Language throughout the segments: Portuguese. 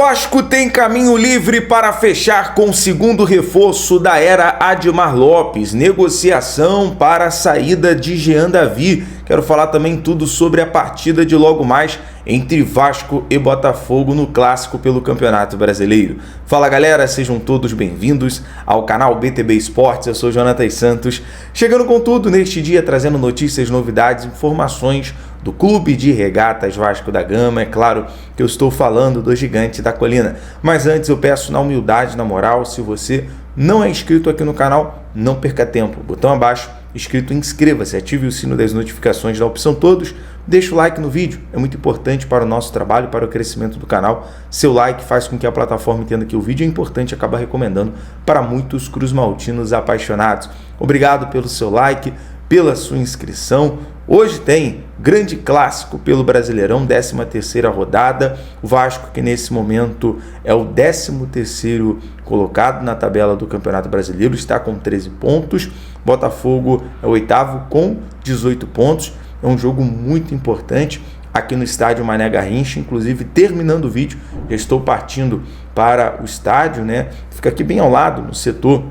Vasco tem caminho livre para fechar com o segundo reforço da era Admar Lopes. Negociação para a saída de Jean Davi. Quero falar também tudo sobre a partida de logo mais entre Vasco e Botafogo no Clássico pelo Campeonato Brasileiro. Fala galera, sejam todos bem-vindos ao canal BTB Esportes. Eu sou Jonatas Santos, chegando com tudo neste dia, trazendo notícias, novidades, informações do Clube de Regatas Vasco da Gama. É claro que eu estou falando do Gigante da Colina. Mas antes eu peço na humildade, na moral, se você não é inscrito aqui no canal, não perca tempo. Botão abaixo, escrito inscreva-se, ative o sino das notificações da opção todos, deixa o like no vídeo, é muito importante para o nosso trabalho, para o crescimento do canal. Seu like faz com que a plataforma entenda que o vídeo é importante e acaba recomendando para muitos cruzmaltinos apaixonados. Obrigado pelo seu like, pela sua inscrição. Hoje tem grande clássico pelo Brasileirão, 13ª rodada. O Vasco, que nesse momento é o 13º colocado na tabela do Campeonato Brasileiro, está com 13 pontos. Botafogo é o 8º com 18 pontos. É um jogo muito importante aqui no estádio Mané Garrincha. Inclusive, terminando o vídeo, já estou partindo para o estádio, né? Fica aqui bem ao lado, no setor.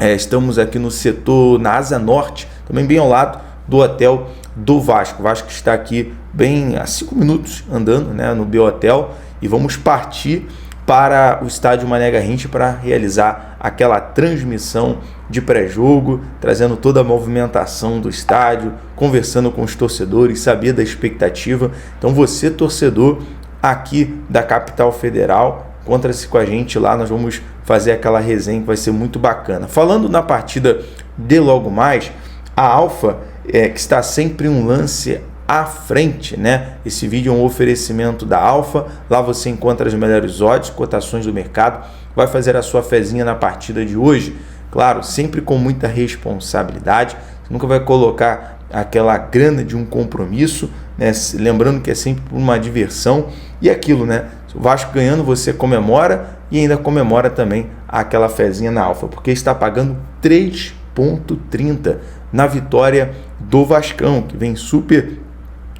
Estamos aqui no setor, na asa norte, também bem ao lado do hotel do Vasco. O Vasco está aqui bem a 5 minutos andando, né, no Biohotel, e vamos partir para o estádio Mané Garrincha para realizar aquela transmissão de pré-jogo, trazendo toda a movimentação do estádio, conversando com os torcedores, saber da expectativa. Então você, torcedor aqui da capital federal, encontra-se com a gente lá, nós vamos fazer aquela resenha que vai ser muito bacana. Falando na partida de logo mais, a Alfa, que está sempre um lance à frente, né? Esse vídeo é um oferecimento da Alfa. Lá você encontra as melhores odds, cotações do mercado, vai fazer a sua fezinha na partida de hoje. Claro, sempre com muita responsabilidade, você nunca vai colocar aquela grana de um compromisso, né? Lembrando que é sempre por uma diversão e aquilo, né? O Vasco ganhando, você comemora e ainda comemora também aquela fezinha na Alfa, porque está pagando 3,30 na vitória do Vascão, que vem super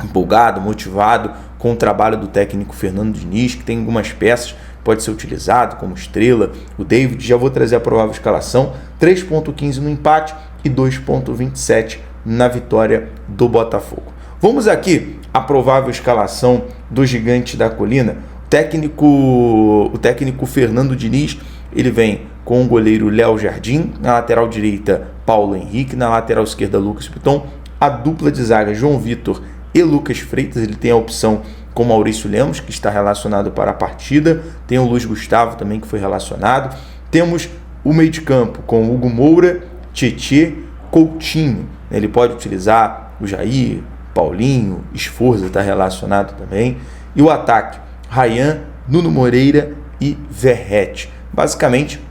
empolgado, motivado com o trabalho do técnico Fernando Diniz, que tem algumas peças, pode ser utilizado como estrela. O David, já vou trazer a provável escalação, 3,15 no empate e 2,27 na vitória do Botafogo. Vamos aqui à provável escalação do Gigante da Colina. O técnico Fernando Diniz, ele vem com o goleiro Léo Jardim, na lateral direita Paulo Henrique, na lateral esquerda Lucas Piton, a dupla de zaga João Vitor e Lucas Freitas. Ele tem a opção com Maurício Lemos, que está relacionado para a partida, tem o Luiz Gustavo também, que foi relacionado. Temos o meio de campo com Hugo Moura, Tietê, Coutinho. Ele pode utilizar o Jair, Paulinho, Esforza está relacionado também. E o ataque, Ryan, Nuno Moreira e Verrete. Basicamente,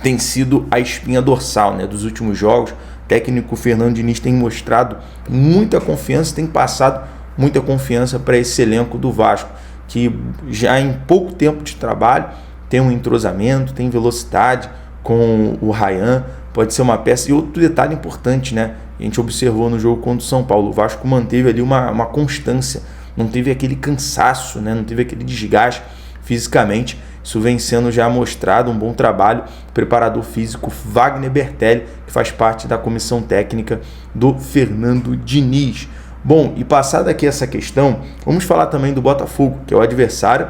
tem sido a espinha dorsal, né, dos últimos jogos. O técnico Fernando Diniz tem mostrado muita confiança, tem passado muita confiança para esse elenco do Vasco, que já em pouco tempo de trabalho tem um entrosamento, tem velocidade com o Ryan, pode ser uma peça. E outro detalhe importante, né, a gente observou no jogo contra o São Paulo, o Vasco manteve ali uma constância, não teve aquele cansaço, né, não teve aquele desgaste fisicamente. Isso vem sendo já mostrado, um bom trabalho. O preparador físico Wagner Bertelli, que faz parte da comissão técnica do Fernando Diniz. Bom, e passada aqui essa questão, vamos falar também do Botafogo, que é o adversário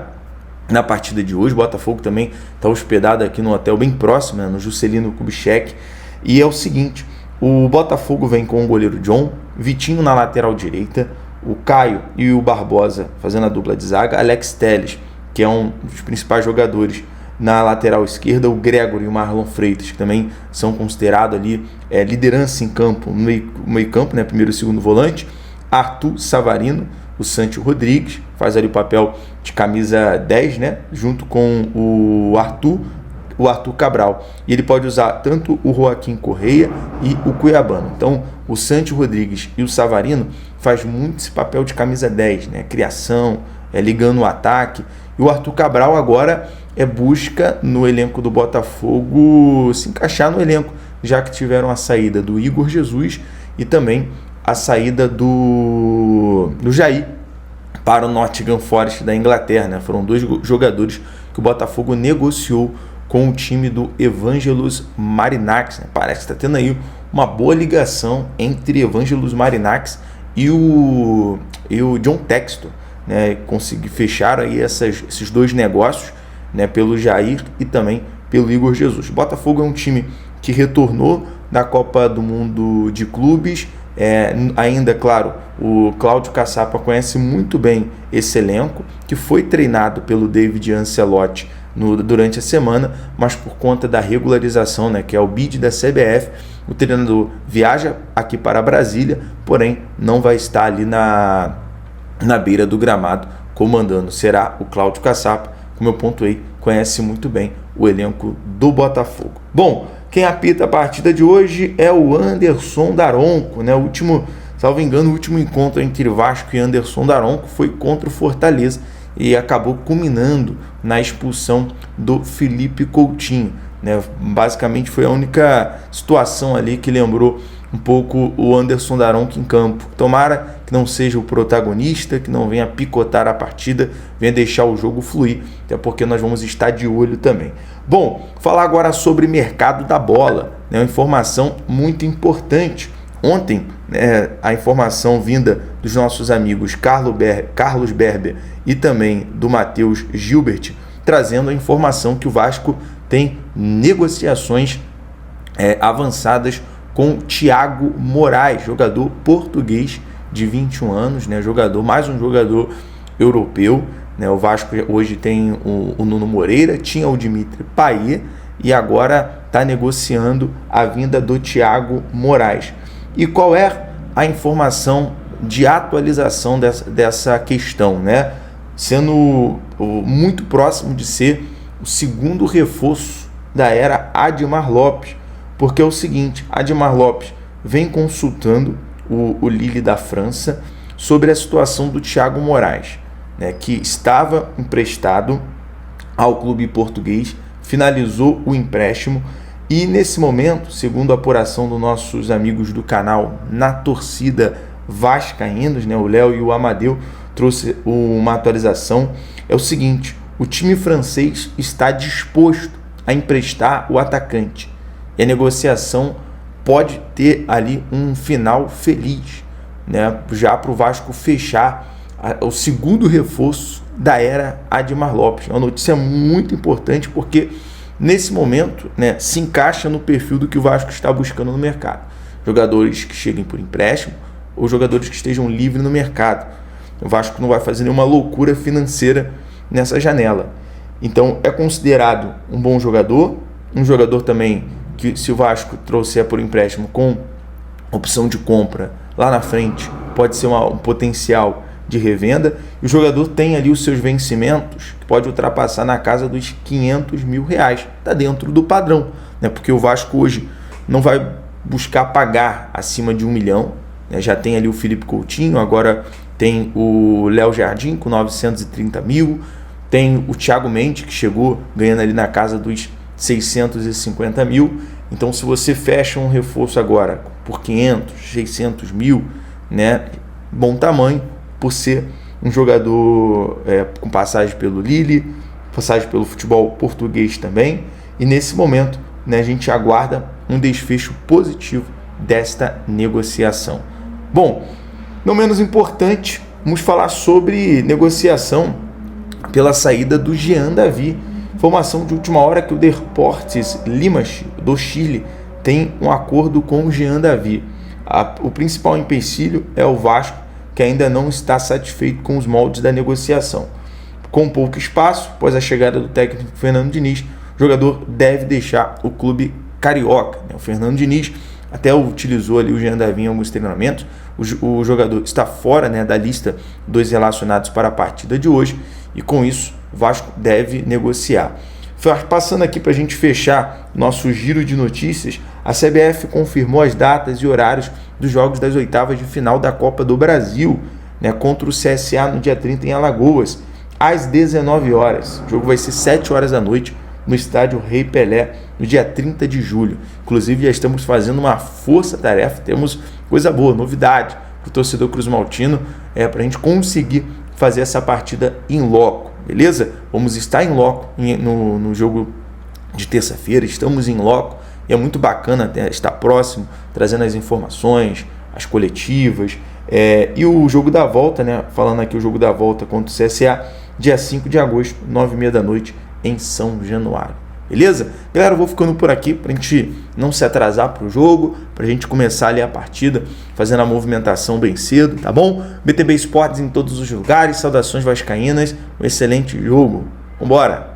na partida de hoje. O Botafogo também está hospedado aqui no hotel bem próximo, né, no Juscelino Kubitschek. E é o seguinte, o Botafogo vem com o goleiro John, Vitinho na lateral direita, o Caio e o Barbosa fazendo a dupla de zaga, Alex Telles, que é um dos principais jogadores na lateral esquerda, o Gregor e o Marlon Freitas, que também são considerados ali liderança em campo, no meio campo, né, primeiro e segundo volante, Arthur Savarino, o Santi Rodrigues, faz ali o papel de camisa 10, né, junto com o Arthur Cabral, e ele pode usar tanto o Joaquim Correia e o Cuiabano. Então o Santi Rodrigues e o Savarino faz muito esse papel de camisa 10, né, criação, ligando o ataque. E o Arthur Cabral agora busca no elenco do Botafogo se encaixar no elenco, já que tiveram a saída do Igor Jesus e também a saída do Jair para o Nottingham Forest da Inglaterra, né? Foram dois jogadores que o Botafogo negociou com o time do Evangelos Marinax. Parece que está tendo aí uma boa ligação entre Evangelos Marinax e o John Textor, né? Fechar aí esses dois negócios, né? Pelo Jair e também pelo Igor Jesus. O Botafogo é um time que retornou da Copa do Mundo de Clubes. Ainda, claro, o Cláudio Caçapa conhece muito bem esse elenco, que foi treinado pelo David Ancelotti durante a semana, mas por conta da regularização, né, que é o bid da CBF, o treinador viaja aqui para Brasília, porém não vai estar ali na beira do gramado comandando. Será o Cláudio Caçapa, como eu pontuei, conhece muito bem o elenco do Botafogo. Bom, quem apita a partida de hoje é o Anderson Daronco, né? Salvo engano, o último encontro entre Vasco e Anderson Daronco foi contra o Fortaleza e acabou culminando na expulsão do Felipe Coutinho, né? Basicamente foi a única situação ali que lembrou um pouco o Anderson Daronco em campo. Tomara que não seja o protagonista, que não venha picotar a partida, venha deixar o jogo fluir, até porque nós vamos estar de olho também. Bom, falar agora sobre mercado da bola, né? Uma informação muito importante. Ontem, né, a informação vinda dos nossos amigos Carlos Berber e também do Matheus Gilbert, trazendo a informação que o Vasco tem negociações avançadas com Thiago Moraes, jogador português de 21 anos, né, mais um jogador europeu, né. O Vasco hoje tem o Nuno Moreira, tinha o Dimitri Payet e agora está negociando a vinda do Thiago Moraes. E qual é a informação de atualização dessa questão, né? Sendo muito próximo de ser o segundo reforço da era Admar Lopes, porque é o seguinte: Admar Lopes vem consultando o Lille da França sobre a situação do Thiago Moraes, né, que estava emprestado ao clube português, finalizou o empréstimo e nesse momento, segundo a apuração dos nossos amigos do canal Na Torcida Vascaínos, né, o Léo e o Amadeu trouxe uma atualização, é o seguinte: o time francês está disposto a emprestar o atacante e a negociação pode ter ali um final feliz, né, já para o Vasco fechar o segundo reforço da era Admar Lopes. É uma notícia muito importante porque nesse momento, né, se encaixa no perfil do que o Vasco está buscando no mercado. Jogadores que cheguem por empréstimo ou jogadores que estejam livres no mercado. O Vasco não vai fazer nenhuma loucura financeira nessa janela. Então é considerado um bom jogador, um jogador também que, se o Vasco trouxer por empréstimo com opção de compra lá na frente, pode ser um potencial de revenda. E o jogador tem ali os seus vencimentos, que pode ultrapassar na casa dos R$500 mil. Está dentro do padrão, né? Porque o Vasco hoje não vai buscar pagar acima de 1 milhão, né? Já tem ali o Felipe Coutinho, agora tem o Léo Jardim com 930 mil, tem o Thiago Mendes, que chegou ganhando ali na casa dos 650 mil. Então, se você fecha um reforço agora por 500, 600 mil, né, bom tamanho, por ser um jogador com passagem pelo Lille, passagem pelo futebol português também. E nesse momento, né, a gente aguarda um desfecho positivo desta negociação. Bom, não menos importante, vamos falar sobre negociação pela saída do Jean Davi. Informação de última hora que o Deportes Limache, do Chile, tem um acordo com o Jean Davi. O principal empecilho é o Vasco, que ainda não está satisfeito com os moldes da negociação. Com pouco espaço, após a chegada do técnico Fernando Diniz, o jogador deve deixar o clube carioca. O Fernando Diniz até utilizou ali o Jean Davi em alguns treinamentos. O jogador está fora, né, da lista dos relacionados para a partida de hoje e com isso o Vasco deve negociar. Passando aqui para a gente fechar nosso giro de notícias, a CBF confirmou as datas e horários dos jogos das oitavas de final da Copa do Brasil, né, contra o CSA no dia 30 em Alagoas, às 19 horas. O jogo vai ser 7 horas da noite no estádio Rei Pelé, no dia 30 de julho. Inclusive, já estamos fazendo uma força-tarefa, temos coisa boa, novidade para o torcedor cruzmaltino, para a gente conseguir fazer essa partida em loco. beleza? Vamos estar em loco no jogo de terça-feira, estamos em loco e é muito bacana estar próximo, trazendo as informações, as coletivas e o jogo da volta, né? Falando aqui o jogo da volta contra o CSA, dia 5 de agosto, 9h30 da noite, em São Januário. Beleza? Galera, eu vou ficando por aqui pra gente não se atrasar pro jogo, pra gente começar ali a partida, fazendo a movimentação bem cedo, tá bom? BTB Esportes em todos os lugares, saudações vascaínas, um excelente jogo. Vambora!